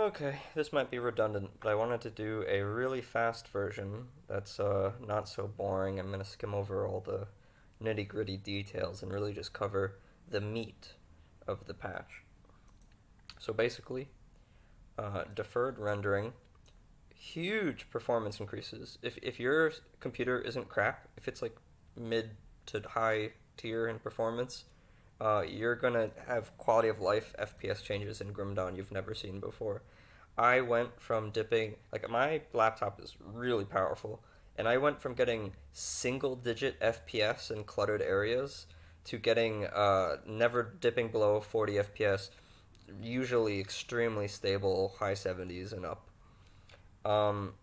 Okay, this might be redundant, but I wanted to do a really fast version that's not so boring. I'm gonna skim over all the nitty-gritty details and really just cover the meat of the patch. So basically, deferred rendering, huge performance increases. If your computer isn't crap, if it's like mid to high tier in performance, you're gonna have quality of life FPS changes in Grim Dawn you've never seen before. I went from dipping, like my laptop is really powerful, and I went from getting single digit FPS in cluttered areas to getting never dipping below 40 FPS, usually extremely stable high 70s and up. Um,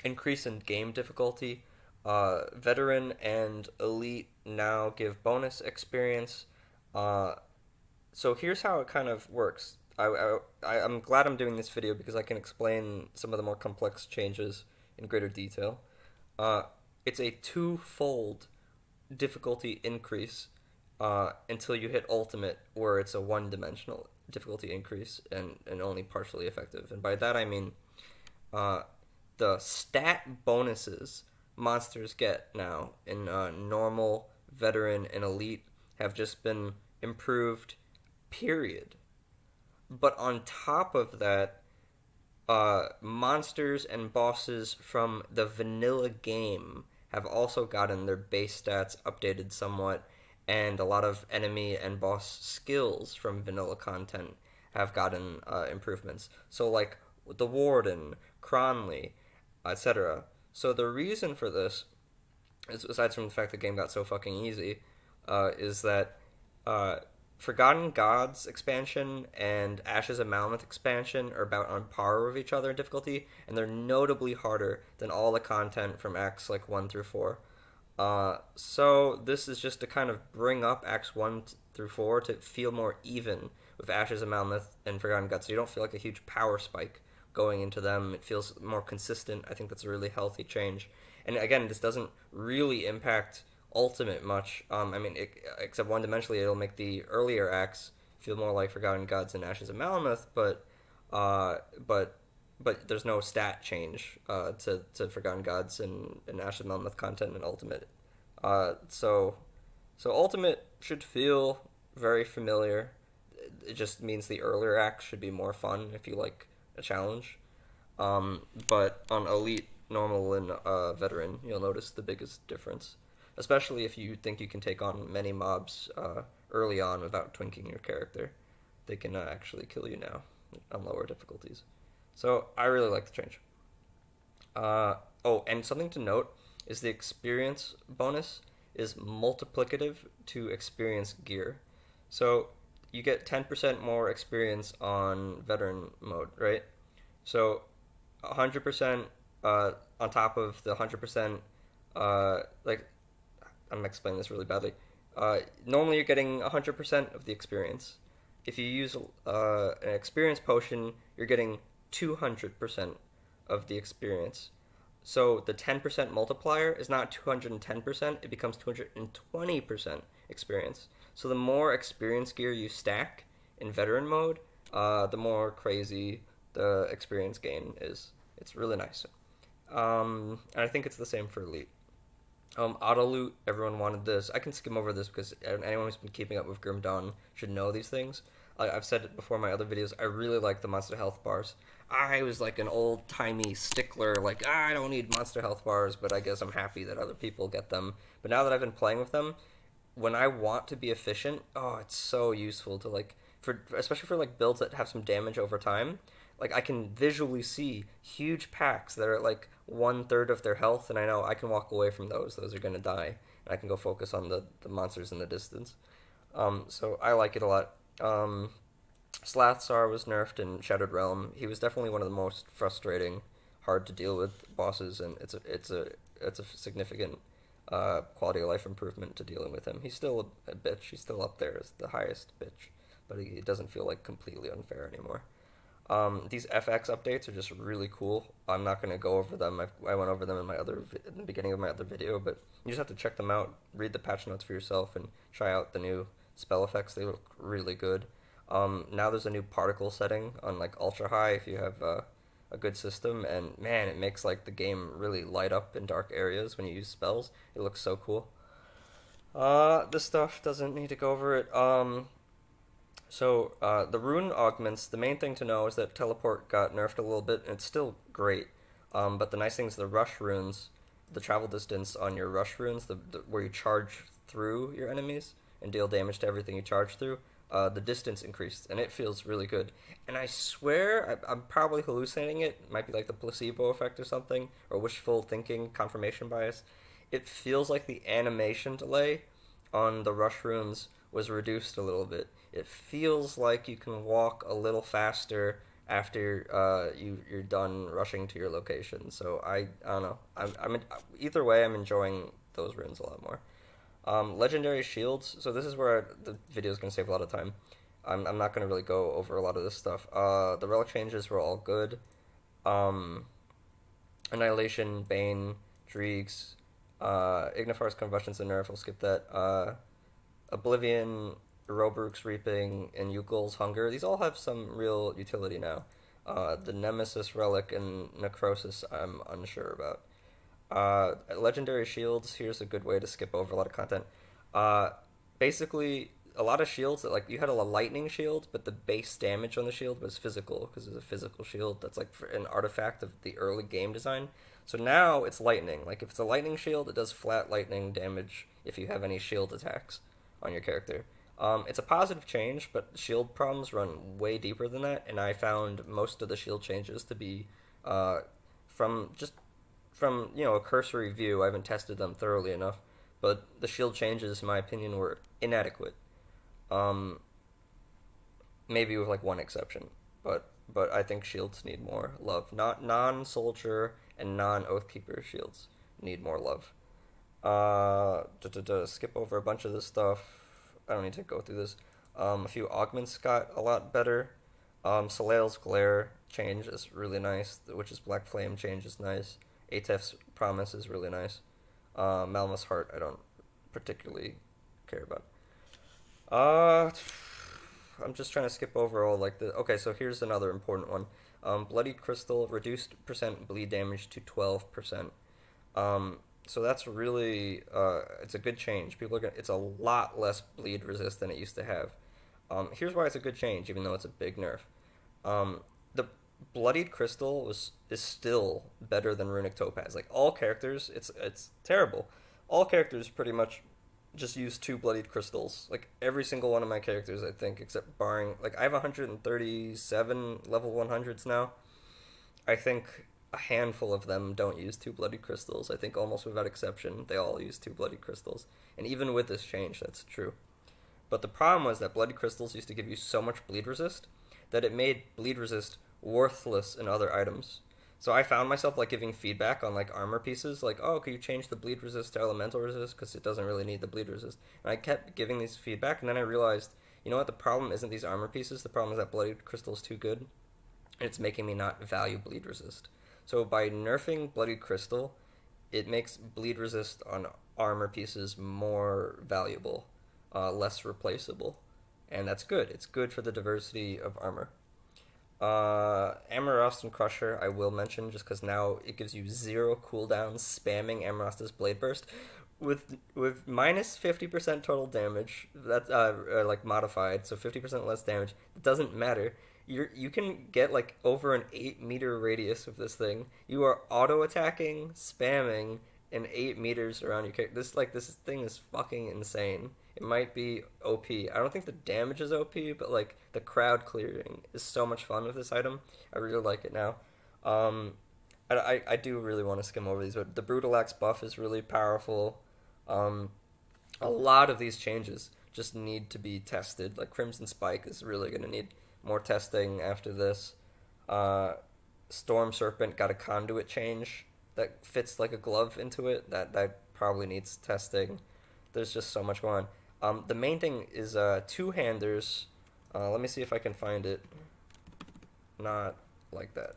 Increase in game difficulty. Veteran and Elite now give bonus experience. Uh, so here's how it kind of works. I'm glad I'm doing this video because I can explain some of the more complex changes in greater detail. Uh, it's a twofold difficulty increase until you hit ultimate, where it's a one-dimensional difficulty increase and only partially effective. And by that I mean uh, the stat bonuses monsters get now in normal, veteran, and elite have just been improved, period. But on top of that, monsters and bosses from the vanilla game have also gotten their base stats updated somewhat, and a lot of enemy and boss skills from vanilla content have gotten improvements. So, like the Warden, Cronley, etc. So, the reason for this, is, aside from the fact the game got so fucking easy, is that uh, Forgotten Gods expansion and Ashes of Malmouth expansion are about on par with each other in difficulty, and they're notably harder than all the content from Acts like 1 through 4. So this is just to kind of bring up Acts 1 through 4 to feel more even with Ashes of Malmouth and Forgotten Gods, so you don't feel like a huge power spike going into them. It feels more consistent. I think that's a really healthy change. And again, this doesn't really impact Ultimate much. Except one-dimensionally, it'll make the earlier acts feel more like Forgotten Gods and Ashes of Malmouth, uh, but but there's no stat change to Forgotten Gods and Ashes of Malmouth content in Ultimate. Uh, so so Ultimate should feel very familiar. It just means the earlier acts should be more fun if you like a challenge. But on Elite, Normal, and Veteran, you'll notice the biggest difference, especially if you think you can take on many mobs early on without twinking your character. They can actually kill you now on lower difficulties. So I really like the change. Oh, and something to note is the experience bonus is multiplicative to experience gear. So you get 10% more experience on veteran mode, right? So 100% on top of the 100%, like, I'm explaining this really badly. Normally you're getting 100% of the experience. If you use an experience potion, you're getting 200% of the experience. So the 10% multiplier is not 210%, it becomes 220% experience. So the more experience gear you stack in veteran mode, the more crazy the experience gain is. It's really nice. And I think it's the same for Elite. Auto loot, everyone wanted this. I can skim over this because anyone who's been keeping up with Grim Dawn should know these things. I've said it before in my other videos, I really like the monster health bars. I was like an old-timey stickler, like, I don't need monster health bars, but I guess I'm happy that other people get them. But now that I've been playing with them, when I want to be efficient, oh, it's so useful to, like, especially for, like, builds that have some damage over time. Like, I can visually see huge packs that are at, like, 1/3 of their health, and I know I can walk away from those. Those are going to die, and I can go focus on the monsters in the distance. So I like it a lot. Slathsar was nerfed in Shattered Realm. He was definitely one of the most frustrating, hard to deal with bosses, and it's a significant quality of life improvement to dealing with him. He's still a bitch. He's still up there as the highest bitch, but he doesn't feel like completely unfair anymore. These FX updates are just really cool. I'm not going to go over them. I went over them in in the beginning of my other video, but you just have to check them out, read the patch notes for yourself, and try out the new spell effects. They look really good. Now there's a new particle setting on like ultra high if you have a good system, and man, it makes like the game really light up in dark areas when you use spells. It looks so cool. This stuff doesn't need to go over it. The rune augments, the main thing to know is that teleport got nerfed a little bit, and it's still great. But the nice thing is the rush runes, the travel distance on your rush runes, where you charge through your enemies and deal damage to everything you charge through, the distance increased, and it feels really good. And I swear, I'm probably hallucinating it. It might be like the placebo effect or something, or wishful thinking, confirmation bias. It feels like the animation delay on the rush runes was reduced a little bit. It feels like you can walk a little faster after you're done rushing to your location. So I don't know. Either way, I'm enjoying those runes a lot more. Legendary shields. So this is where the video is gonna save a lot of time. I'm not gonna really go over a lot of this stuff. The relic changes were all good. Um, Annihilation, Bane, Dreeks, Ignifar's Combustion's a nerf. We'll skip that. Oblivion, Robruk's Reaping, and Yukul's Hunger. These all have some real utility now. The Nemesis Relic and Necrosis I'm unsure about. Legendary shields, here's a good way to skip over a lot of content. Uh, Basically, a lot of shields that, like, you had a lightning shield, but the base damage on the shield was physical, because it's a physical shield that's like an artifact of the early game design. So now it's lightning. Like, if it's a lightning shield, it does flat lightning damage if you have any shield attacks on your character. It's a positive change, but shield problems run way deeper than that, and I found most of the shield changes to be uh, from just from a cursory view. I haven't tested them thoroughly enough, but the shield changes, in my opinion, were inadequate. Um, Maybe with like one exception, but I think shields need more love. Not non-soldier and non-oathkeeper shields need more love. Skip over a bunch of this stuff. I don't need to go through this. A few augments got a lot better. Soleil's Glare change is really nice. The Witch's Black Flame change is nice. Atef's Promise is really nice. Malmus Heart I don't particularly care about. Uh, I'm just trying to skip over all like the. Okay, so here's another important one. Bloody Crystal reduced percent bleed damage to 12%. So that's really it's a good change. It's a lot less bleed resist than it used to have. Here's why it's a good change, even though it's a big nerf. The Bloodied Crystal is still better than Runic Topaz. Like all characters, it's terrible. All characters pretty much just use two Bloodied Crystals. Like every single one of my characters, I think, except barring like I have 137 level 100s now. I think a handful of them don't use two Bloodied Crystals. I think almost without exception, they all use two Bloodied Crystals. And even with this change, that's true. But the problem was that Bloodied Crystals used to give you so much bleed resist that it made bleed resist worthless in other items. So I found myself like giving feedback on like armor pieces, like, oh, could you change the bleed resist to elemental resist because it doesn't really need the bleed resist. And I kept giving these feedback, and then I realized, you know what, the problem isn't these armor pieces. The problem is that Bloodied Crystal is too good, and it's making me not value bleed resist. So by nerfing Bloodied Crystal, it makes bleed resist on armor pieces more valuable, less replaceable, and that's good. It's good for the diversity of armor. Amarust and Crusher I will mention just because now it gives you 0 cooldowns spamming Amarust's Blade Burst with minus 50% total damage. That's like modified, so 50% less damage. It doesn't matter. You can get like over an 8-meter radius of this thing. You are auto attacking, spamming in 8 meters around your character. This thing is fucking insane. It might be OP. I don't think the damage is OP, but like the crowd clearing is so much fun with this item. I really like it now. I do really want to skim over these, but the Brutal Axe buff is really powerful. A lot of these changes just need to be tested. Like Crimson Spike is really going to need more testing after this. Storm Serpent got a conduit change that fits like a glove into it. That probably needs testing. There's just so much going on. The main thing is two-handers. Let me see if I can find it. Not like that.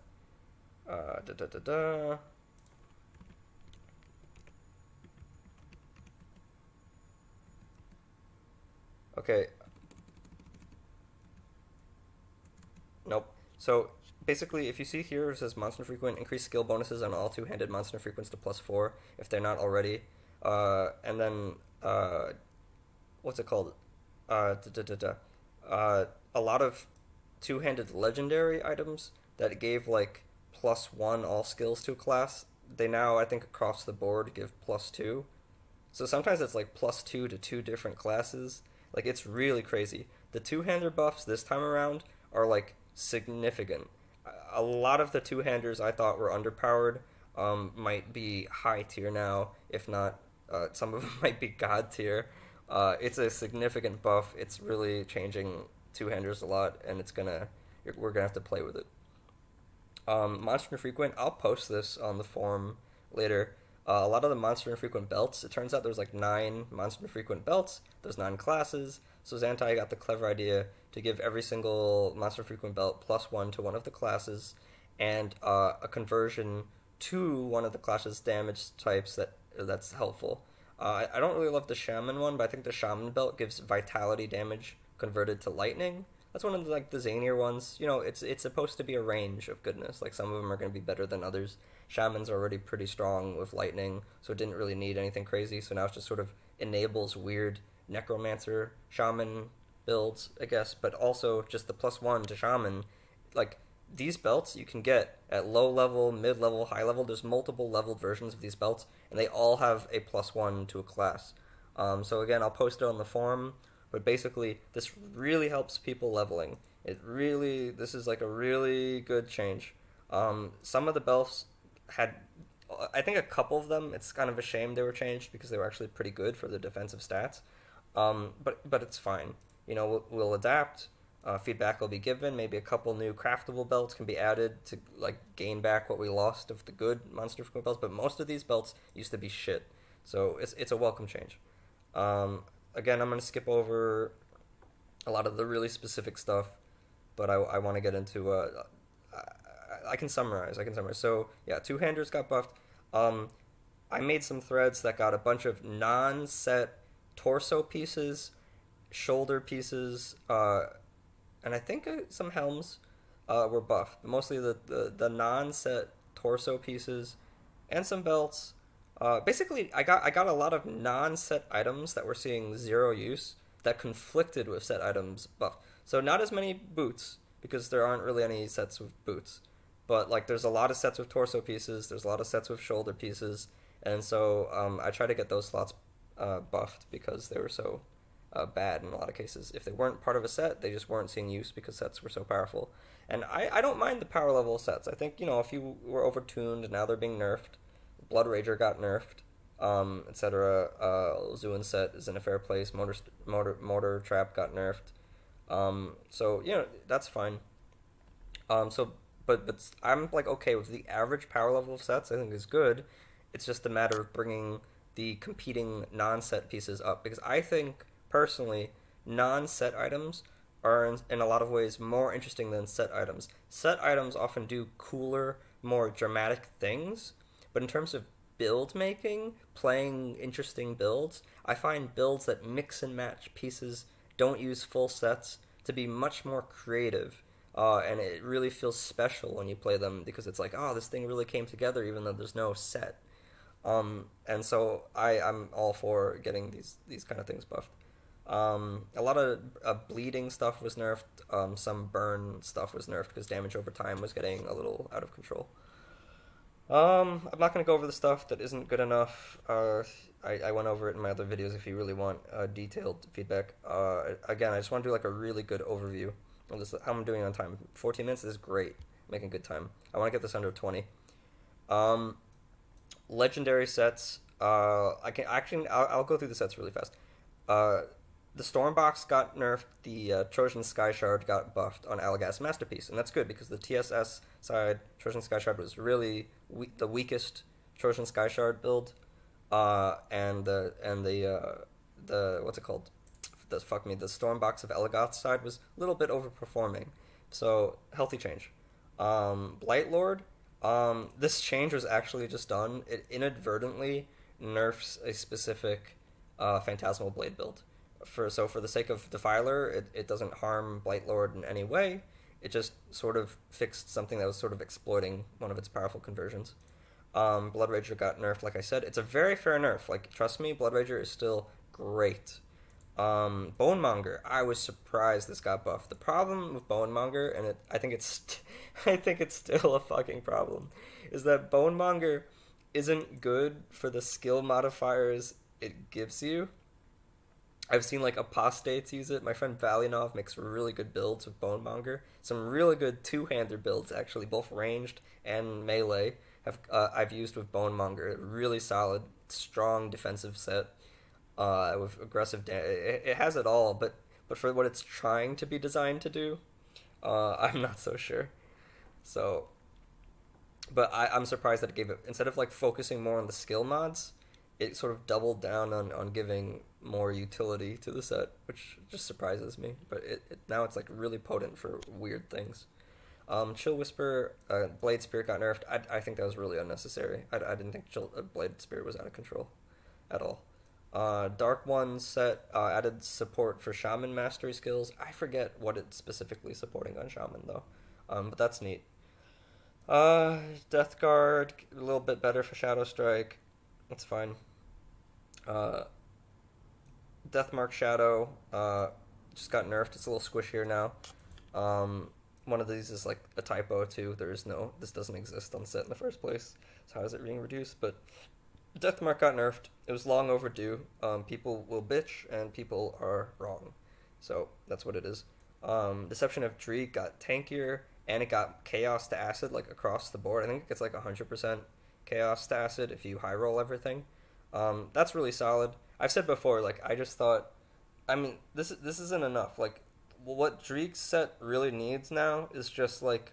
Da da da da. Okay. So basically, if you see here, it says monster frequent, increase skill bonuses on all two-handed monster frequents to +4 if they're not already. And then, what's it called? Da, da, da, da. A lot of two-handed legendary items that gave like +1 all skills to a class, they now, I think, across the board give +2. So sometimes it's like +2 to two different classes. Like, it's really crazy. The two-hander buffs this time around are like significant. A lot of the two-handers I thought were underpowered might be high tier now. If not, some of them might be god tier. It's a significant buff. It's really changing two-handers a lot, and we're gonna have to play with it. Monster Infrequent, I'll post this on the forum later. A lot of the Monster Infrequent belts, it turns out there's like 9 Monster Infrequent belts, there's 9 classes, so Xantai got the clever idea to give every single Monster Infrequent belt +1 to one of the classes, and a conversion to one of the class's damage types that's helpful. I don't really love the Shaman one, but I think the Shaman belt gives vitality damage converted to lightning. That's one of the, like, the zanier ones. You know, it's supposed to be a range of goodness. Like, some of them are going to be better than others. Shaman's already pretty strong with lightning, so it didn't really need anything crazy. So now it just sort of enables weird necromancer shaman builds, I guess. But also just the +1 to shaman. Like, these belts you can get at low level, mid level, high level. There's multiple leveled versions of these belts, and they all have a +1 to a class. So again, I'll post it on the forum. But basically, this really helps people leveling. This is like a really good change. Some of the belts had, I think a couple of them, it's kind of a shame they were changed because they were actually pretty good for the defensive stats. But it's fine. You know, we'll adapt. Feedback will be given. Maybe a couple new craftable belts can be added to like gain back what we lost of the good monster frequent belts. But most of these belts used to be shit, so it's a welcome change. Again, I'm going to skip over a lot of the really specific stuff, but I want to get into I can summarize. So yeah, two-handers got buffed. I made some threads that got a bunch of non-set torso pieces, shoulder pieces, and I think some helms were buffed. Mostly the non-set torso pieces and some belts. Basically, I got a lot of non-set items that were seeing 0 use that conflicted with set items buffed. So not as many boots, because there aren't really any sets with boots. But like, there's a lot of sets with torso pieces, there's a lot of sets with shoulder pieces, and so I try to get those slots buffed because they were so bad in a lot of cases. If they weren't part of a set, they just weren't seeing use because sets were so powerful. And I don't mind the power level sets. I think, you know, a few were overtuned and now they're being nerfed. Blood Rager got nerfed, etc. Zuin's set is in a fair place. Mortar Trap got nerfed. So, you know, that's fine. But I'm like okay with the average power level of sets. I think is good. It's just a matter of bringing the competing non-set pieces up, because I think personally non-set items are in a lot of ways more interesting than set items. Set items often do cooler, more dramatic things. But in terms of build making, playing interesting builds, I find builds that mix and match pieces, don't use full sets, to be much more creative. And it really feels special when you play them because it's like, oh, this thing really came together even though there's no set. And so I'm all for getting these kind of things buffed. A lot of bleeding stuff was nerfed. Some burn stuff was nerfed because damage over time was getting a little out of control. I'm not going to go over the stuff that isn't good enough. I went over it in my other videos if you really want detailed feedback. Again, I just want to do like a really good overview of this. How I'm doing on time. 14 minutes is great. Making good time. I want to get this under 20. Legendary sets. I'll go through the sets really fast. The Stormbox got nerfed, the Trojan Sky Shard got buffed on Alagast Masterpiece, and that's good because the TSS side Trojan Sky Shard was really the weakest Trojan Sky Shard build, and the what's it called? The Stormbox of Elagath side was a little bit overperforming, so healthy change. Blightlord, this change was actually just done. It inadvertently nerfs a specific Phantasmal Blade build. For the sake of Defiler, it doesn't harm Blightlord in any way. It just sort of fixed something that was sort of exploiting one of its powerful conversions. Blood Rager got nerfed, like I said. It's a very fair nerf. Like, trust me, Blood Rager is still great. Bonemonger, I was surprised this got buffed. The problem with Bonemonger, and I think I think it's still a fucking problem, is that Bonemonger isn't good for the skill modifiers it gives you. I've seen like apostates use it. My friend Valinov makes really good builds with Bonemonger. Some really good two-hander builds, actually, both ranged and melee. I've used with Bonemonger. Really solid, strong defensive set with aggressive. It has it all, but for what it's trying to be designed to do, I'm not so sure. So, but I'm surprised that it gave it, instead of like focusing more on the skill mods, it sort of doubled down on giving more utility to the set, which just surprises me. But now it's like really potent for weird things. Chill Whisper, Blade Spirit got nerfed. I think that was really unnecessary. I didn't think Blade Spirit was out of control at all. Dark One set added support for Shaman Mastery skills. I forget what it's specifically supporting on Shaman though, but that's neat. Death Guard, a little bit better for Shadow Strike. That's fine. Deathmark Shadow just got nerfed. It's a little squishier now. One of these is like a typo too. This doesn't exist on set in the first place. So how is it being reduced? But Deathmark got nerfed. It was long overdue. People will bitch and people are wrong. So that's what it is. Deception of Dreek got tankier and it got chaos to acid like across the board. I think it gets like 100% chaos to acid if you high roll everything. That's really solid. I've said before, like I just thought, I mean, this isn't enough. Like what Dreek's set really needs now is just like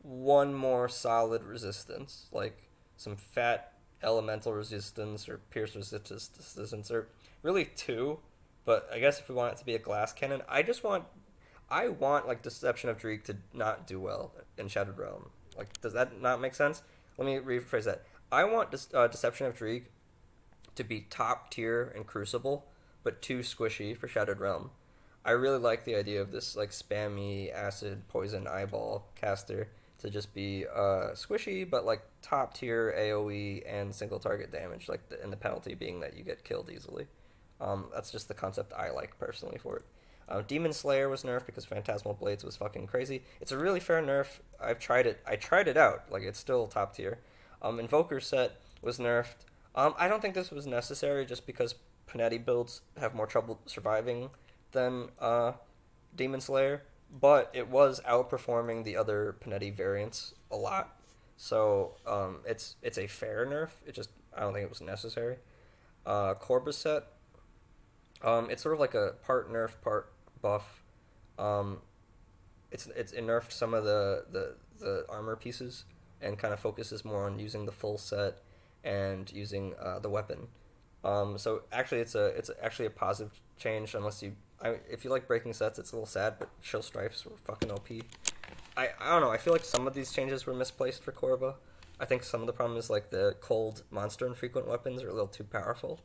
one more solid resistance, like some fat elemental resistance or pierce resistance, or really two. But I guess if we want it to be a glass cannon, I want like Deception of Dreek to not do well in Shattered Realm. Like, does that not make sense? Let me rephrase that. I want Deception of Dreek to be top tier in Crucible, but too squishy for Shattered Realm. I really like the idea of this like spammy acid poison eyeball caster to just be squishy, but like top tier AOE and single target damage, like and the penalty being that you get killed easily. That's just the concept I like personally for it. Demon Slayer was nerfed because Phantasmal Blades was fucking crazy. It's a really fair nerf. I've tried it. I tried it out. Like it's still top tier. Invoker set was nerfed. I don't think this was necessary just because Panetti builds have more trouble surviving than Demon Slayer, but it was outperforming the other Panetti variants a lot. So it's a fair nerf. I don't think it was necessary. Corvus set. It's sort of like a part nerf, part buff. It nerfed some of the armor pieces and kind of focuses more on using the full set and using the weapon. So actually, it's actually a positive change. If you like breaking sets, it's a little sad, but Chill Strifes were fucking OP. I don't know. I feel like some of these changes were misplaced for Korva. I think some of the problem is like the cold monster infrequent weapons are a little too powerful.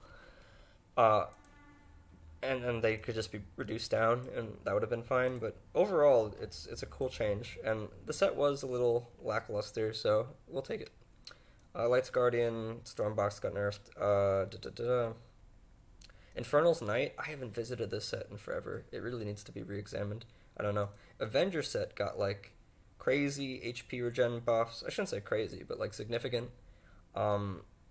And they could just be reduced down, and that would have been fine. But overall, it's a cool change, and the set was a little lackluster, so we'll take it. Lights Guardian, Stormbox got nerfed. Infernal's Knight, I haven't visited this set in forever. It really needs to be re-examined. I don't know. Avenger set got like crazy HP regen buffs. I shouldn't say crazy, but like significant.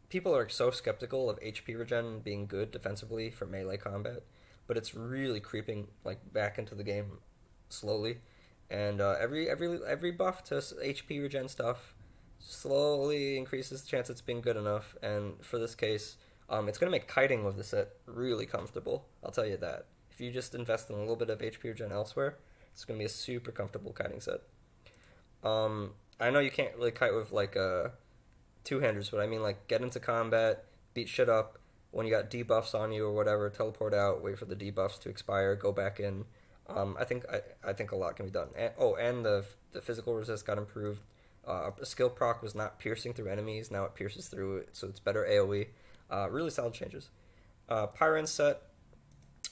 People are so skeptical of HP regen being good defensively for melee combat, but it's really creeping like back into the game slowly. And every buff to HP regen stuff slowly increases the chance it's being good enough. And for this case, it's going to make kiting with the set really comfortable. I'll tell you that. If you just invest in a little bit of HP regen elsewhere, it's going to be a super comfortable kiting set. I know you can't really kite with like two-handers, but I mean like get into combat, beat shit up. When you got debuffs on you or whatever, teleport out, wait for the debuffs to expire, go back in. I think a lot can be done. And the physical resist got improved. Skill proc was not piercing through enemies, now it pierces through it, so it's better AoE. Really solid changes. Pyron set,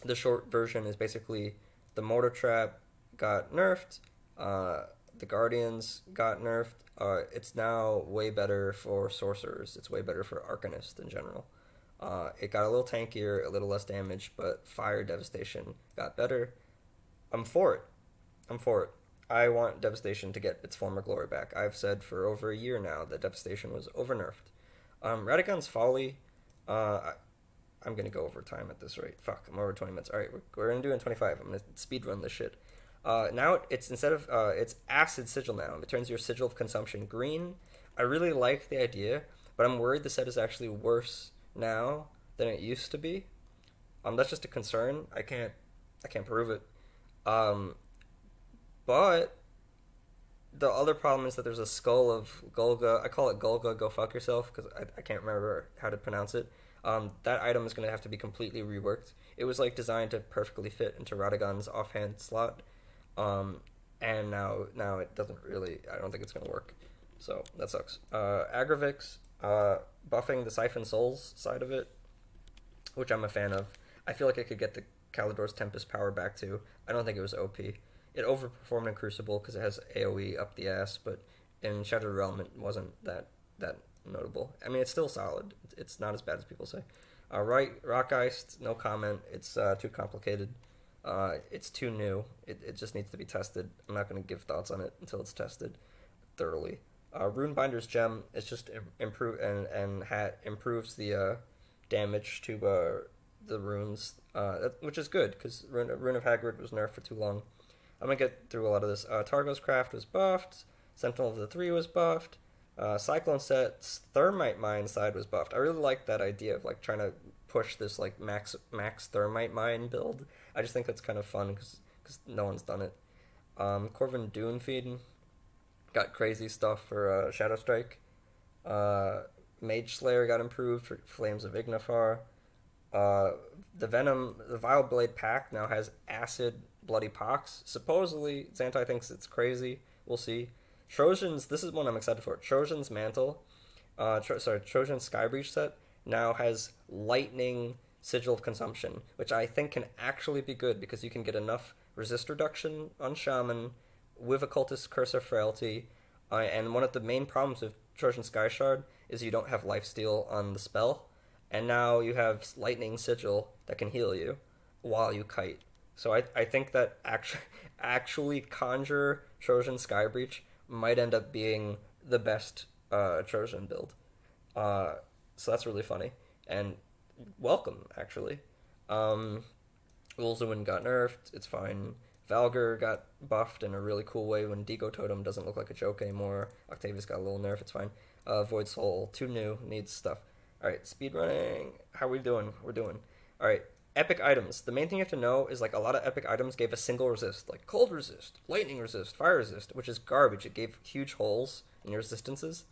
the short version is basically the mortar trap got nerfed. the Guardians got nerfed. It's now way better for sorcerers. It's way better for arcanists in general. It got a little tankier, a little less damage, but fire devastation got better. I'm for it. I'm for it. I want devastation to get its former glory back. I've said for over a year now that devastation was over nerfed. Radagon's Folly. I'm gonna go over time at this rate. Fuck, I'm over 20 minutes. All right, we're gonna do it in 25. I'm gonna speed run this shit. Now it's instead of it's acid sigil now. It turns your sigil of consumption green. I really like the idea, but I'm worried the set is actually worse now than it used to be. That's just a concern. I can't prove it. But the other problem is that there's a skull of Golga. I call it Golga, go fuck yourself, because I can't remember how to pronounce it. That item is going to have to be completely reworked. It was like designed to perfectly fit into Radagon's offhand slot, and now it doesn't really. I don't think it's going to work. So that sucks. Agravix, buffing the Siphon Souls side of it, which I'm a fan of. I feel like I could get the Kalidor's Tempest power back too. I don't think it was OP. It overperformed in Crucible because it has AoE up the ass, but in Shattered Realm it wasn't that notable. I mean, it's still solid. It's not as bad as people say. Rockgeist, no comment. It's too complicated. It's too new. It just needs to be tested. I'm not going to give thoughts on it until it's tested thoroughly. Runebinder's Gem is just improves the damage to the runes, which is good because Rune of Hagrid was nerfed for too long. I'm going to get through a lot of this. Targo's Craft was buffed. Sentinel of the Three was buffed. Cyclone Set's Thermite Mine side was buffed. I really like that idea of like trying to push this like max Thermite Mine build. I just think that's kind of fun because no one's done it. Corvin Doomfiend got crazy stuff for Shadow Strike. Mage Slayer got improved for Flames of Ignifar. The Vile Blade Pack now has Acid Bloody Pox. Supposedly, Xantai thinks it's crazy. We'll see. Trojan's, this is one I'm excited for. Trojan's Mantle, Trojan's Skybreach set now has Lightning Sigil of Consumption, which I think can actually be good because you can get enough resist reduction on Shaman with Occultist Curse of Frailty, and one of the main problems with Trojan Sky Shard is you don't have lifesteal on the spell, and now you have Lightning Sigil that can heal you while you kite. So I think that actually conjure Trojan Skybreach might end up being the best Trojan build. So that's really funny. And welcome, actually. Ulzuin got nerfed. It's fine. Valgar got buffed in a really cool way when Deco Totem doesn't look like a joke anymore. Octavius got a little nerf. It's fine. Void Soul, too new. Needs stuff. Alright, speedrunning. How are we doing? We're doing. Alright. Epic items. The main thing you have to know is like a lot of epic items gave a single resist, like cold resist, lightning resist, fire resist, which is garbage. It gave huge holes in your resistances.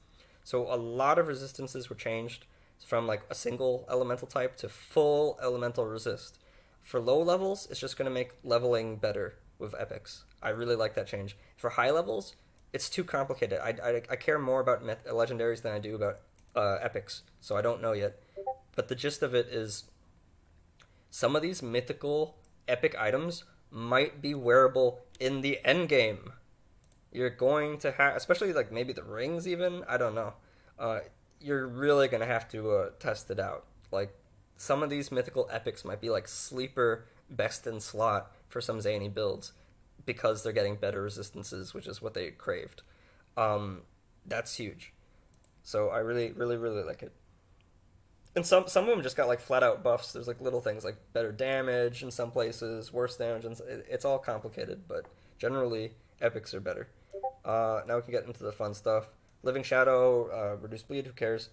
So a lot of resistances were changed from like a single elemental type to full elemental resist. For low levels, it's just going to make leveling better with epics. I really like that change. For high levels, it's too complicated. I care more about legendaries than I do about epics, so I don't know yet. But the gist of it is some of these mythical epic items might be wearable in the endgame. You're going to have, especially like maybe the rings even, I don't know. You're really going to have to test it out. Like some of these mythical epics might be like sleeper best in slot for some zany builds because they're getting better resistances, which is what they craved. That's huge. So I really, really, really like it. And some of them just got like flat out buffs. There's like little things like better damage in some places, worse damage, and it's all complicated, but generally epics are better. Now we can get into the fun stuff. Living Shadow, reduced bleed, who cares?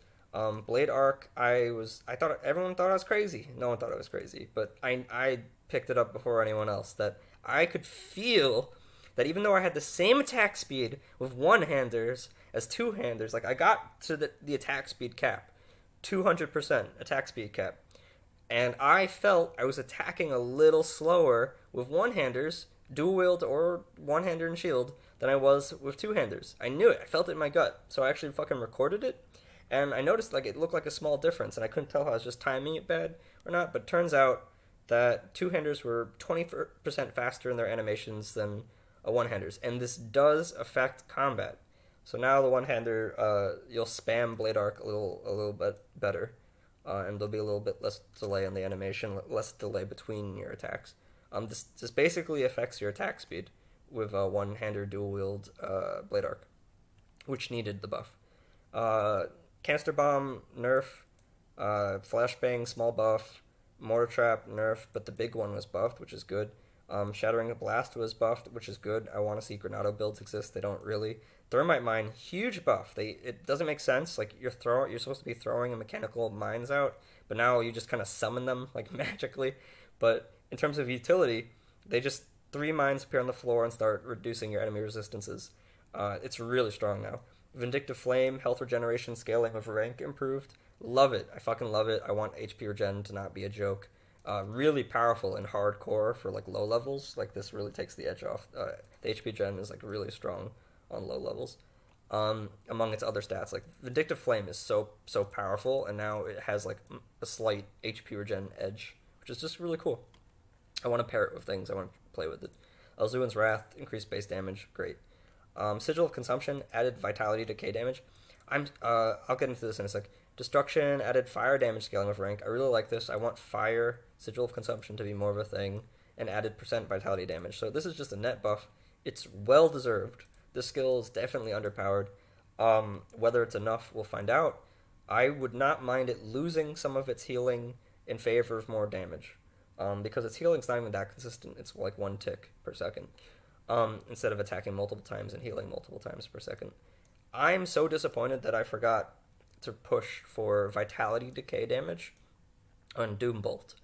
Blade Arc, I thought everyone thought I was crazy. No one thought I was crazy, but I picked it up before anyone else. That I could feel that even though I had the same attack speed with one-handers as two-handers, like I got to the attack speed cap. 200% attack speed cap, and I felt I was attacking a little slower with one-handers, dual wield or one-hander and shield, than I was with two-handers. I knew it. I felt it in my gut. So I actually fucking recorded it, and I noticed like it looked like a small difference, and I couldn't tell if I was just timing it bad or not, but turns out that two-handers were 20% faster in their animations than one-handers, and this does affect combat. So now the one-hander, you'll spam Blade Arc a little bit better, and there'll be a little bit less delay in the animation, less delay between your attacks. This basically affects your attack speed with a one-hander dual-wield Blade Arc, which needed the buff. Canister Bomb, nerf. Flashbang, small buff. Mortar Trap, nerf, but the big one was buffed, which is good. Shattering Blast was buffed, which is good. I want to see Granado builds exist. They don't really. Thermite Mine, huge buff. It doesn't make sense. Like you're supposed to be throwing mechanical mines out, but now you just kind of summon them like magically. But in terms of utility, they just 3 mines appear on the floor and start reducing your enemy resistances. It's really strong now. Vindictive Flame, health regeneration, scaling of rank improved. Love it. I fucking love it. I want HP regen to not be a joke. Really powerful in hardcore for like low levels. Like this really takes the edge off. The HP gen is like really strong on low levels. Among its other stats, like Vindictive Flame is so powerful, and now it has like a slight HP regen edge, which is just really cool. I want to pair it with things. I want to play with it. Elzuin's Wrath, increased base damage, great. Sigil of Consumption, added Vitality Decay damage. I'll get into this in a sec. Destruction, added fire damage scaling with rank. I really like this. I want fire, Sigil of Consumption to be more of a thing, and added percent vitality damage. So this is just a net buff. It's well deserved. This skill is definitely underpowered. Whether it's enough, we'll find out. I would not mind it losing some of its healing in favor of more damage. Because its healing's not even that consistent. It's like 1 tick per second. Instead of attacking multiple times and healing multiple times per second. I'm so disappointed that I forgot to push for Vitality Decay damage on Doombolt.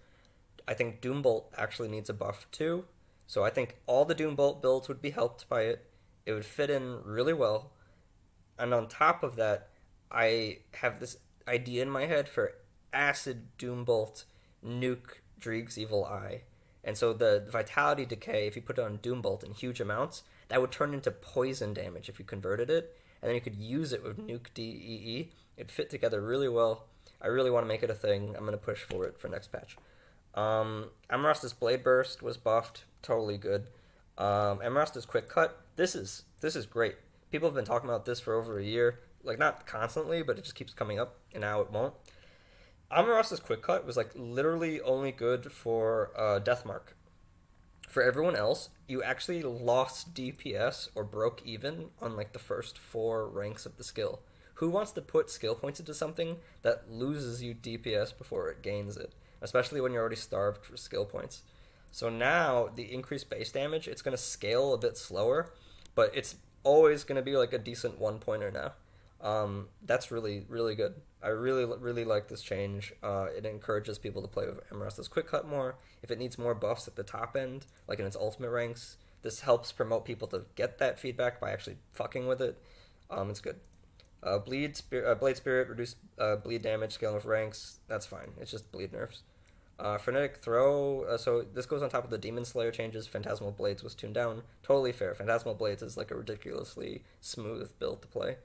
I think Doombolt actually needs a buff too, so I think all the Doombolt builds would be helped by it. It would fit in really well, and on top of that, I have this idea in my head for Acid Doombolt nuke Dreeg's Evil Eye. And so the Vitality Decay, if you put it on Doombolt in huge amounts, that would turn into poison damage if you converted it, and then you could use it with Nuke DEE. It'd fit together really well. I really want to make it a thing. I'm going to push for it for next patch. Amaras's Blade Burst was buffed. Totally good. Amaras's Quick Cut. This is great. People have been talking about this for over a year. Like, not constantly, but it just keeps coming up, and now it won't. Amaras's Quick Cut was, like, literally only good for Deathmark. For everyone else, you actually lost DPS or broke even on, like, the first 4 ranks of the skill. Who wants to put skill points into something that loses you DPS before it gains it? Especially when you're already starved for skill points. So now, the increased base damage, it's going to scale a bit slower, but it's always going to be like a decent 1-pointer now. That's really, really good. I really, really like this change. It encourages people to play with Amaras's Quick Cut more. If it needs more buffs at the top end, like in its ultimate ranks, this helps promote people to get that feedback by actually fucking with it. It's good. Blade Spirit, reduce bleed damage, scaling with ranks. That's fine. It's just bleed nerfs. Frenetic Throw. So this goes on top of the Demon Slayer changes. Phantasmal Blades was tuned down. Totally fair. Phantasmal Blades is like a ridiculously smooth build to play.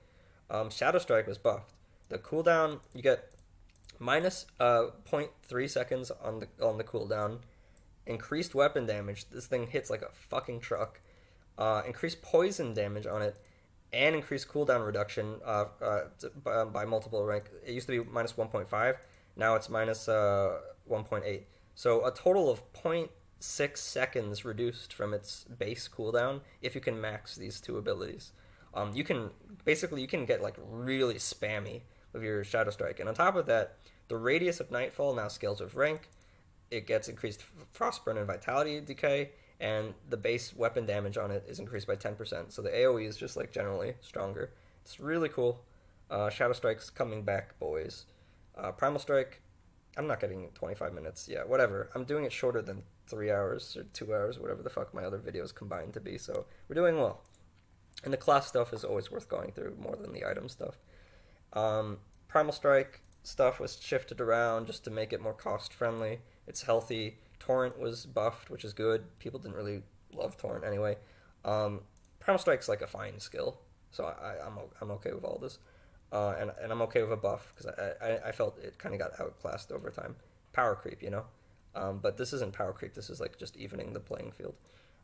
Shadow Strike was buffed. The cooldown, you get minus 0.3 seconds on the cooldown. Increased weapon damage. This thing hits like a fucking truck. Increased poison damage on it. And increased cooldown reduction by multiple rank. It used to be minus 1.5. Now it's minus 1.8. So a total of 0.6 seconds reduced from its base cooldown if you can max these 2 abilities. You can get like really spammy with your Shadow Strike. And on top of that, the radius of Nightfall now scales with rank. It gets increased Frostburn and Vitality Decay. And the base weapon damage on it is increased by 10%. So the AoE is just like generally stronger. It's really cool. Shadow Strike's coming back, boys. Primal Strike, I'm not getting 25 minutes. Yeah, whatever. I'm doing it shorter than 3 hours or 2 hours, whatever the fuck my other videos combined to be. So we're doing well. And the class stuff is always worth going through more than the item stuff. Primal Strike stuff was shifted around just to make it more cost friendly. It's healthy. Torrent was buffed, which is good. People didn't really love Torrent anyway. Primal Strike's like a fine skill, so I'm okay with all this. And I'm okay with a buff, because I felt it kind of got outclassed over time. Power creep, you know? But this isn't power creep, this is like just evening the playing field.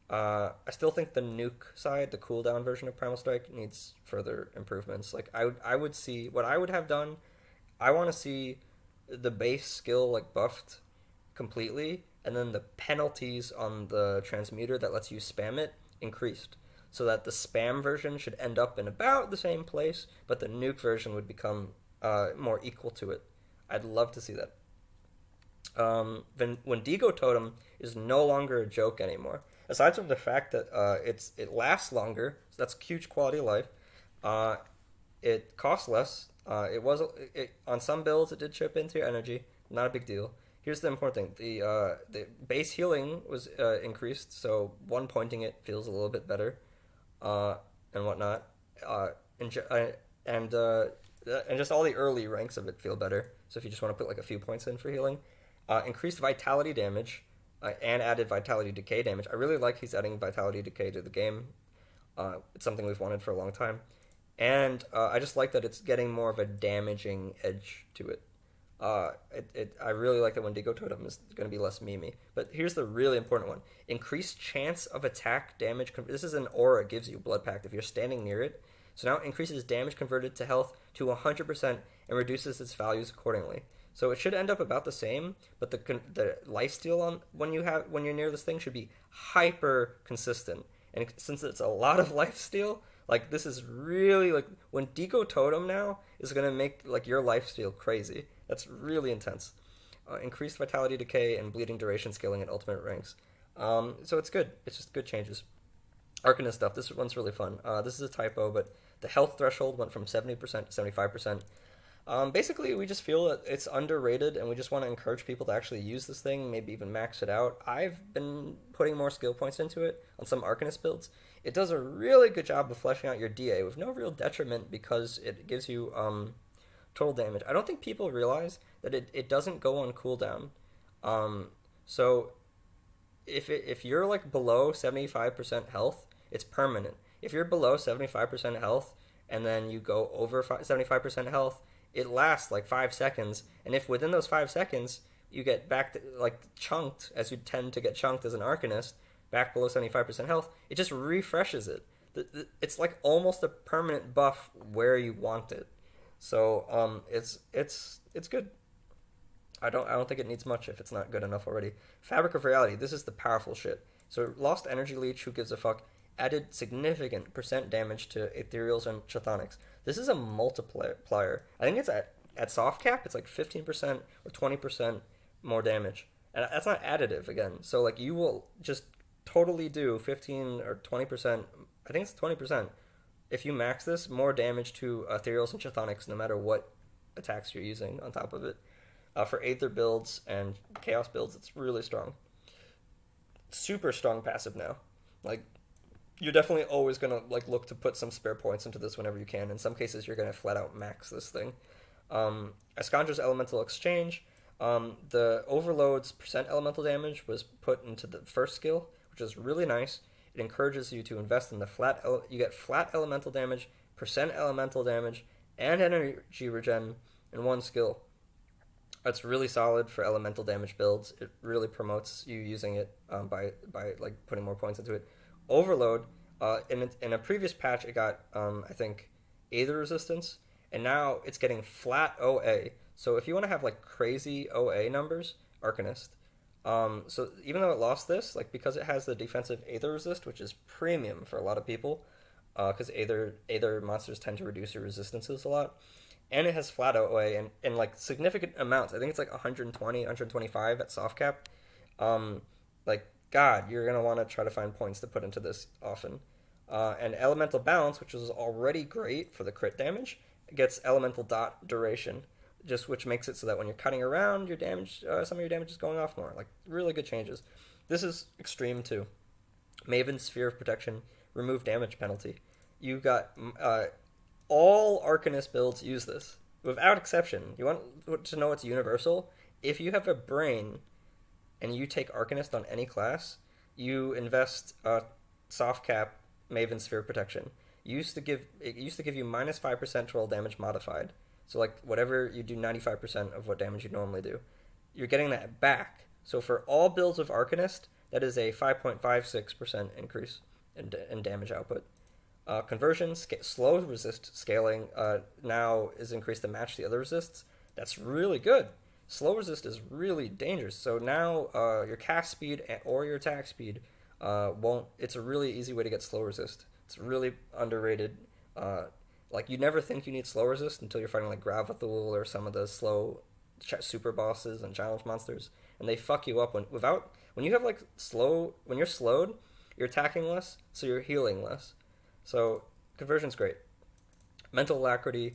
I still think the nuke side, the cooldown version of Primal Strike, needs further improvements. Like I would see what I would have done. I want to see the base skill like buffed completely, and then the penalties on the transmuter that lets you spam it increased, so that the spam version should end up in about the same place, but the nuke version would become more equal to it. I'd love to see that. Wendigo Totem is no longer a joke anymore. Aside from the fact that it lasts longer, so that's huge quality of life. Uh, it costs less. On some builds it did chip into your energy, not a big deal. Here's the important thing: the base healing was increased, so one pointing it feels a little bit better, uh, and whatnot. Uh, and ju- uh, and uh, and just all the early ranks of it feel better. So if you just want to put like a few points in for healing, increased vitality damage, and added vitality decay damage. I really like he's adding vitality decay to the game. It's something we've wanted for a long time, and I just like that it's getting more of a damaging edge to it. I really like that Wendigo Totem is going to be less memey. But here's the really important one: increased chance of attack damage. This is an aura it gives you, Blood Pact, if you're standing near it. So now it increases damage converted to health to 100% and reduces its values accordingly. So it should end up about the same, but the lifesteal on when you're near this thing should be hyper consistent. And since it's a lot of lifesteal, like this is really like when Deco Totem now is gonna make like your lifesteal crazy. That's really intense. Increased vitality decay and bleeding duration scaling at ultimate ranks. So it's good. It's just good changes. Arcanist stuff. This one's really fun. This is a typo, but the health threshold went from 70% to 75%. Basically, we just feel that it's underrated, and we just want to encourage people to actually use this thing, maybe even max it out. I've been putting more skill points into it on some Arcanist builds. It does a really good job of fleshing out your DA with no real detriment because it gives you total damage. I don't think people realize that it doesn't go on cooldown. So if you're like below 75% health, it's permanent. If you're below 75% health and then you go over 75% health, it lasts like 5 seconds. And if within those 5 seconds you get back to, like chunked, as you tend to get chunked as an Arcanist, back below 75% health, it just refreshes it. It's like almost a permanent buff where you want it. So it's good. I don't think it needs much if it's not good enough already. Fabric of Reality, this is the powerful shit. So Lost Energy Leech, who gives a fuck, added significant percent damage to ethereals and chthonics. This is a multiplier. I think it's at soft cap, it's like 15% or 20% more damage. And that's not additive again. So like you will just totally do 15 or 20%, I think it's 20%, if you max this, more damage to ethereals and chthonics no matter what attacks you're using on top of it. For Aether builds and Chaos builds, it's really strong. Super strong passive now. Like, you're definitely always gonna like look to put some spare points into this whenever you can. In some cases, you're gonna flat out max this thing. Askandra's Elemental Exchange. The Overload's percent elemental damage was put into the first skill, which is really nice. It encourages you to invest in the you get flat elemental damage, percent elemental damage, and energy regen in one skill. That's really solid for elemental damage builds. It really promotes you using it by like putting more points into it. Overload, in a previous patch, it got I think Aether resistance, and now it's getting flat OA. So if you want to have like crazy OA numbers, Arcanist. So even though it lost this, like because it has the defensive Aether resist, which is premium for a lot of people, because Aether monsters tend to reduce your resistances a lot. And it has flat OA and like significant amounts. I think it's like 120, 125 at soft cap. Like, God, you're going to want to try to find points to put into this often. And Elemental Balance, which is already great for the crit damage, gets Elemental Dot Duration, just which makes it so that when you're cutting around, your damage, some of your damage is going off more. Like, really good changes. This is extreme, too. Maven's Sphere of Protection, remove damage penalty. You got... all Arcanist builds use this, without exception. You want to know it's universal? If you have a brain and you take Arcanist on any class, you invest soft cap Maven Sphere Protection. It used to give you minus 5% to roll damage modified. So like whatever you do 95% of what damage you normally do. You're getting that back. So for all builds of Arcanist, That is a 5.56% increase in damage output. Conversion, slow resist scaling now is increased to match the other resists. That's really good. Slow resist is really dangerous. So now your cast speed or your attack speed won't. It's a really easy way to get slow resist. It's really underrated. Like you never think you need slow resist until you're fighting like Gravathul or some of the slow super bosses and challenge monsters, and they fuck you up when you have like when you're slowed, you're attacking less, so you're healing less. So conversion's great. Mental alacrity,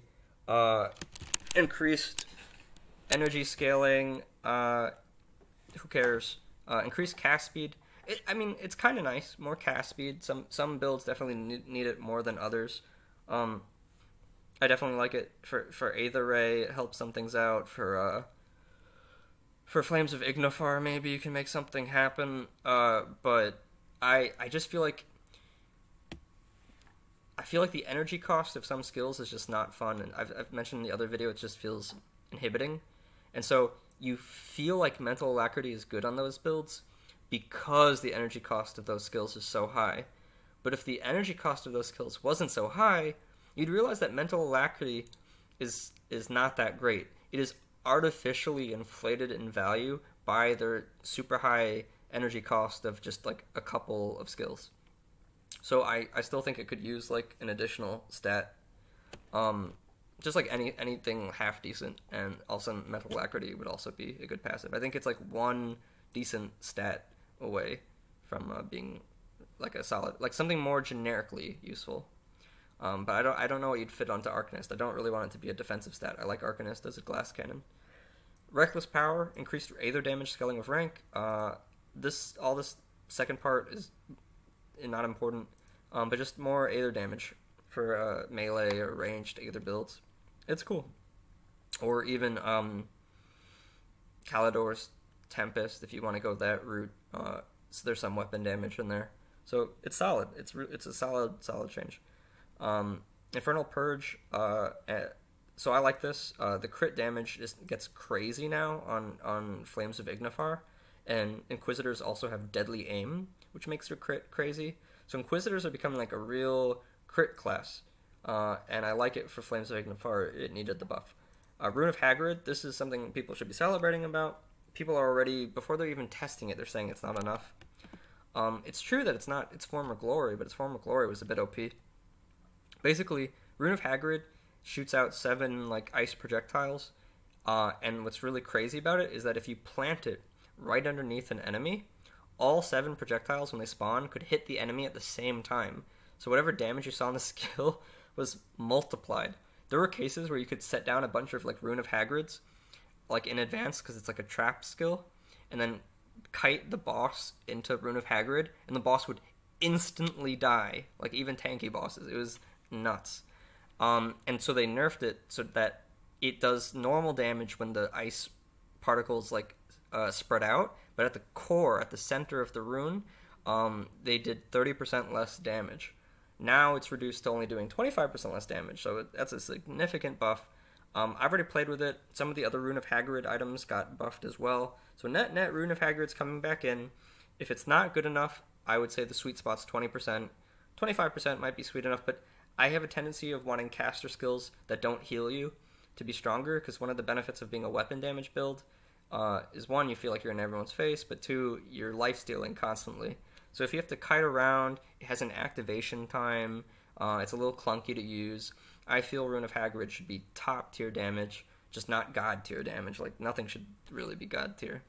increased energy scaling. Who cares? Increased cast speed. It's kind of nice. More cast speed. Some builds definitely need it more than others. I definitely like it for Aether Ray. It helps some things out. For Flames of Ignifar, maybe you can make something happen. But I just feel like the energy cost of some skills is just not fun. And I've mentioned in the other video, it just feels inhibiting. And so you feel like mental alacrity is good on those builds because the energy cost of those skills is so high. But if the energy cost of those skills wasn't so high, you'd realize that mental alacrity is not that great. It is artificially inflated in value by their super high energy cost of just like a couple of skills. So I still think it could use like an additional stat. Just like anything half decent, and also mental alacrity would also be a good passive. I think it's like one decent stat away from being like a solid, like something more generically useful. But I don't know what you'd fit onto Arcanist. I don't really want it to be a defensive stat. I like Arcanist as a glass cannon. Reckless Power, increased Aether damage scaling with rank. This second part is not important, but just more Aether damage for melee or ranged Aether builds. It's cool. Or even Kalidor's Tempest, if you want to go that route. So there's some weapon damage in there. So it's solid. It's a solid change. Infernal Purge. So I like this. The crit damage just gets crazy now on Flames of Ignifar, and Inquisitors also have Deadly Aim, which makes their crit crazy. So Inquisitors are becoming like a real crit class, and I like it for Flames of Ignifar. It needed the buff. Rune of Hagrid. This is something people should be celebrating about. People are already, before they're even testing it, they're saying it's not enough. It's true that it's not its former glory, but its former glory was a bit OP. Basically, Rune of Hagrid shoots out 7 like ice projectiles, and what's really crazy about it is that if you plant it right underneath an enemy, all 7 projectiles when they spawn could hit the enemy at the same time. So whatever damage you saw in the skill was multiplied. There were cases where you could set down a bunch of like Rune of Hagrids like in advance because it's like a trap skill, and then kite the boss into Rune of Hagrid, and the boss would instantly die, like even tanky bosses. It was nuts. And so they nerfed it so that it does normal damage when the ice particles like spread out, but at the core, at the center of the rune, they did 30% less damage. Now it's reduced to only doing 25% less damage, so that's a significant buff. I've already played with it. Some of the other Rune of Hagrid items got buffed as well. So net Rune of Hagrid's coming back in. If it's not good enough, I would say the sweet spot's 20%. 25% might be sweet enough, but I have a tendency of wanting caster skills that don't heal you to be stronger, because one of the benefits of being a weapon damage build is 1, you feel like you're in everyone's face, but 2, you're life-stealing constantly. So if you have to kite around, it has an activation time, it's a little clunky to use. I feel Rune of Hagrid should be top tier damage, just not god tier damage. Like, nothing should really be god tier,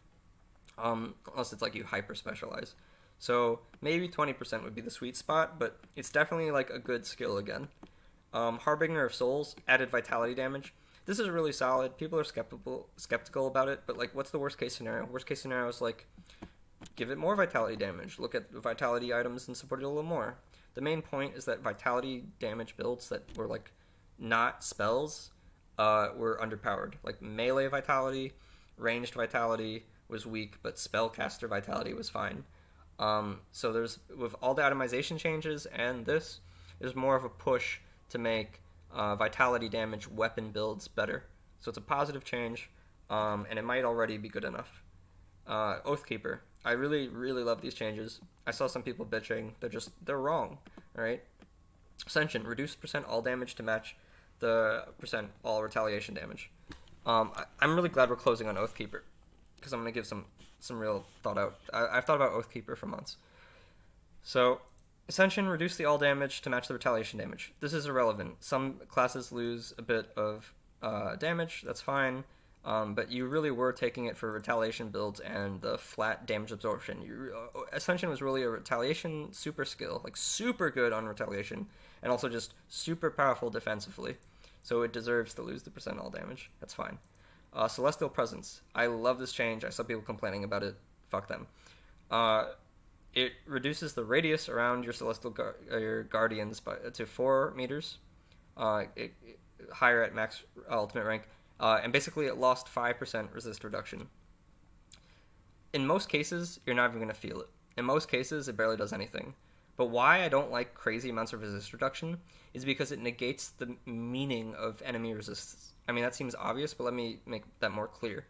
unless it's like you hyper specialize. So maybe 20% would be the sweet spot, but it's definitely like a good skill again. Harbinger of Souls, added vitality damage. This is really solid. People are skeptical about it, but like, what's the worst case scenario? Worst case scenario is like, give it more vitality damage. Look at the vitality items and support it a little more. The main point is that vitality damage builds that were like not spells were underpowered. Like melee vitality, ranged vitality was weak, but spellcaster vitality was fine. So there's, with all the itemization changes and this, there's more of a push to make vitality damage weapon builds better. So it's a positive change, and it might already be good enough. Oathkeeper. I really, really love these changes. I saw some people bitching. They're wrong, right? Ascension, reduce percent all damage to match the percent all retaliation damage. I'm really glad we're closing on Oathkeeper, because I'm going to give some real thought out. I've thought about Oathkeeper for months. So, Ascension, reduce the all damage to match the retaliation damage. This is irrelevant. Some classes lose a bit of damage, that's fine, but you really were taking it for retaliation builds and the flat damage absorption. Ascension was really a retaliation super skill, like super good on retaliation, and also just super powerful defensively. So it deserves to lose the percent all damage. That's fine. Celestial Presence. I love this change. I saw people complaining about it. Fuck them. It reduces the radius around your celestial your guardians to 4 meters, higher at max ultimate rank, and basically it lost 5% resist reduction. In most cases, you're not even going to feel it. In most cases, it barely does anything. But why I don't like crazy amounts of resist reduction is because it negates the meaning of enemy resistance. I mean, that seems obvious, but let me make that more clear.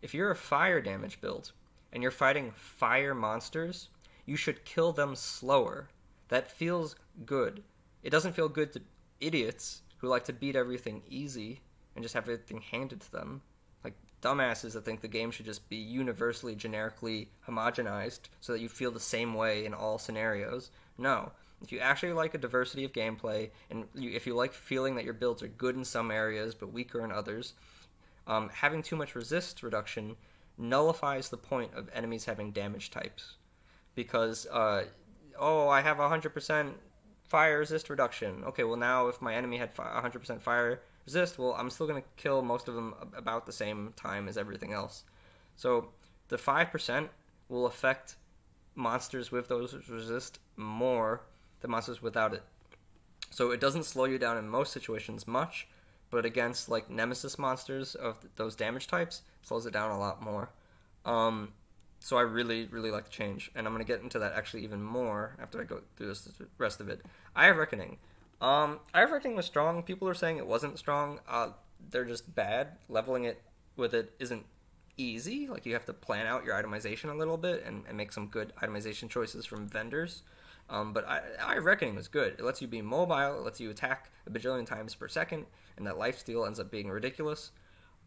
If you're a fire damage build and you're fighting fire monsters, you should kill them slower. That feels good. It doesn't feel good to idiots who like to beat everything easy and just have everything handed to them. Like dumbasses that think the game should just be universally, generically homogenized so that you feel the same way in all scenarios. No. If you actually like a diversity of gameplay, and if you like feeling that your builds are good in some areas but weaker in others, having too much resist reduction nullifies the point of enemies having damage types. Because, I have 100% fire resist reduction. Okay, well now if my enemy had 100% fire resist, well, I'm still going to kill most of them about the same time as everything else. So the 5% will affect monsters with those resist more than monsters without it. So it doesn't slow you down in most situations much, but against like nemesis monsters of those damage types, it slows it down a lot more. So I really, really like the change, and I'm going to get into that actually even more after I go through the rest of it. Eye of Reckoning. Eye of Reckoning was strong. People are saying it wasn't strong. They're just bad. Leveling it with it isn't easy. Like, you have to plan out your itemization a little bit and make some good itemization choices from vendors. But Eye of Reckoning was good. It lets you be mobile. It lets you attack a bajillion times per second, and that lifesteal ends up being ridiculous.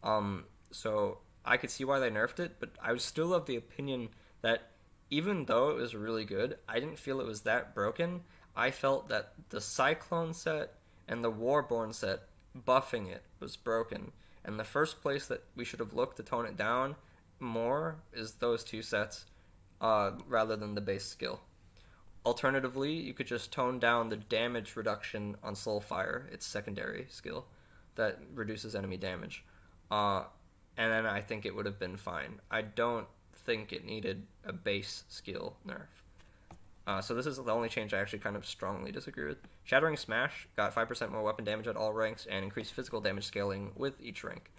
So I could see why they nerfed it, but I was still of the opinion that even though it was really good, I didn't feel it was that broken. I felt that the Cyclone set and the Warborn set, buffing it, was broken. And the first place that we should have looked to tone it down more is those two sets, rather than the base skill. Alternatively, you could just tone down the damage reduction on Soulfire, its secondary skill, that reduces enemy damage. And then I think it would have been fine. I don't think it needed a base skill nerf. So this is the only change I actually kind of strongly disagree with. Shattering Smash got 5% more weapon damage at all ranks and increased physical damage scaling with each rank.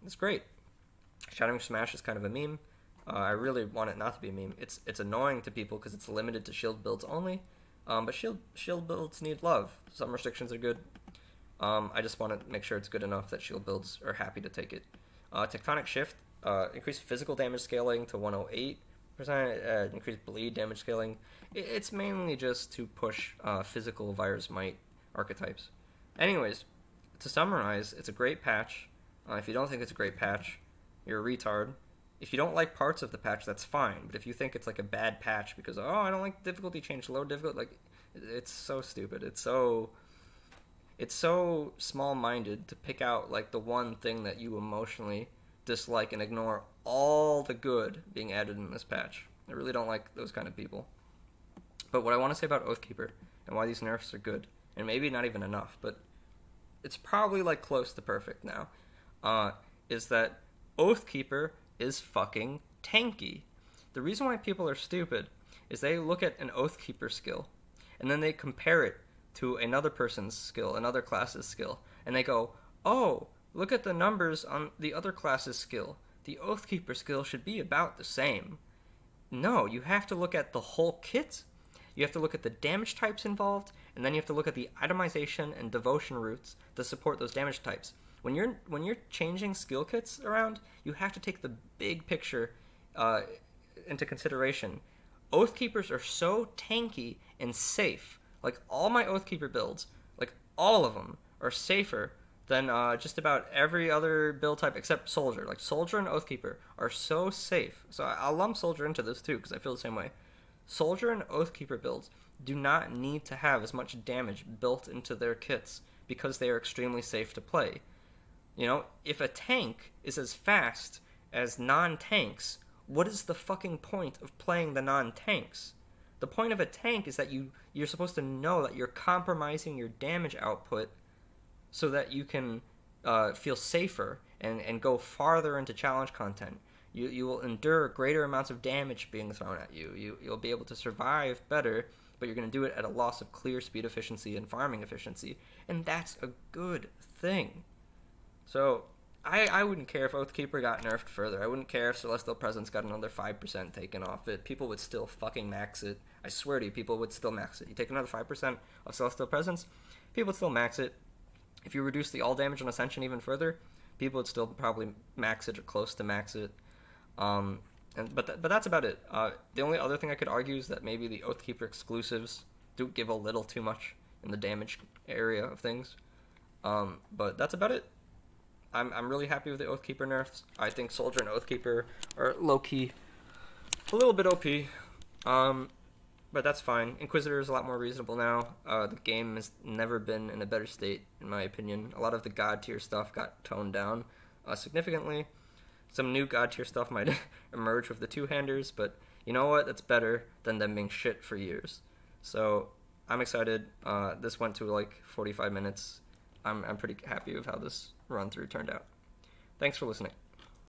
It's great. Shattering Smash is kind of a meme. I really want it not to be a meme. It's annoying to people because it's limited to shield builds only. But shield builds need love. Some restrictions are good. I just want to make sure it's good enough that shield builds are happy to take it. Tectonic Shift, increased physical damage scaling to 108%, increased bleed damage scaling. It's mainly just to push physical Virus Might archetypes. Anyways, to summarize, it's a great patch. If you don't think it's a great patch, you're a retard. If you don't like parts of the patch, that's fine. But if you think it's like a bad patch because, I don't like difficulty change, low difficulty, like, it's so stupid. It's so small-minded to pick out, like, the one thing that you emotionally dislike and ignore all the good being added in this patch. I really don't like those kind of people. But what I want to say about Oathkeeper and why these nerfs are good, and maybe not even enough, but it's probably, like, close to perfect now, is that Oathkeeper is fucking tanky. The reason why people are stupid is they look at an Oathkeeper skill, and then they compare it to another person's skill, another class's skill, and they go, oh, look at the numbers on the other class's skill. The Oathkeeper skill should be about the same. No, you have to look at the whole kit. You have to look at the damage types involved, and then you have to look at the itemization and devotion routes to support those damage types. When you're changing skill kits around, you have to take the big picture into consideration, Oathkeepers are so tanky and safe. Like, all my Oathkeeper builds, like, all of them are safer than just about every other build type except Soldier. Like, Soldier and Oathkeeper are so safe. So I'll lump Soldier into this too, because I feel the same way. Soldier and Oathkeeper builds do not need to have as much damage built into their kits because they are extremely safe to play. You know, if a tank is as fast as non-tanks, what is the fucking point of playing the non-tanks? The point of a tank is that you're supposed to know that you're compromising your damage output so that you can feel safer and go farther into challenge content. You will endure greater amounts of damage being thrown at you. You'll be able to survive better, but you're going to do it at a loss of clear speed efficiency and farming efficiency, and that's a good thing. So I wouldn't care if Oathkeeper got nerfed further. I wouldn't care if Celestial Presence got another 5% taken off it. People would still fucking max it. I swear to you, people would still max it. You take another 5% of Celestial Presence, people would still max it. If you reduce the all damage on Ascension even further, people would still probably max it or close to max it. But that's about it. The only other thing I could argue is that maybe the Oathkeeper exclusives do give a little too much in the damage area of things. But that's about it. I'm really happy with the Oathkeeper nerfs. I think Soldier and Oathkeeper are low-key a little bit OP. But that's fine. Inquisitor is a lot more reasonable now. The game has never been in a better state, in my opinion. A lot of the God tier stuff got toned down significantly. Some new God tier stuff might emerge with the two-handers, but you know what? That's better than them being shit for years. So I'm excited. This went to like 45 minutes. I'm pretty happy with how this run-through turned out. Thanks for listening.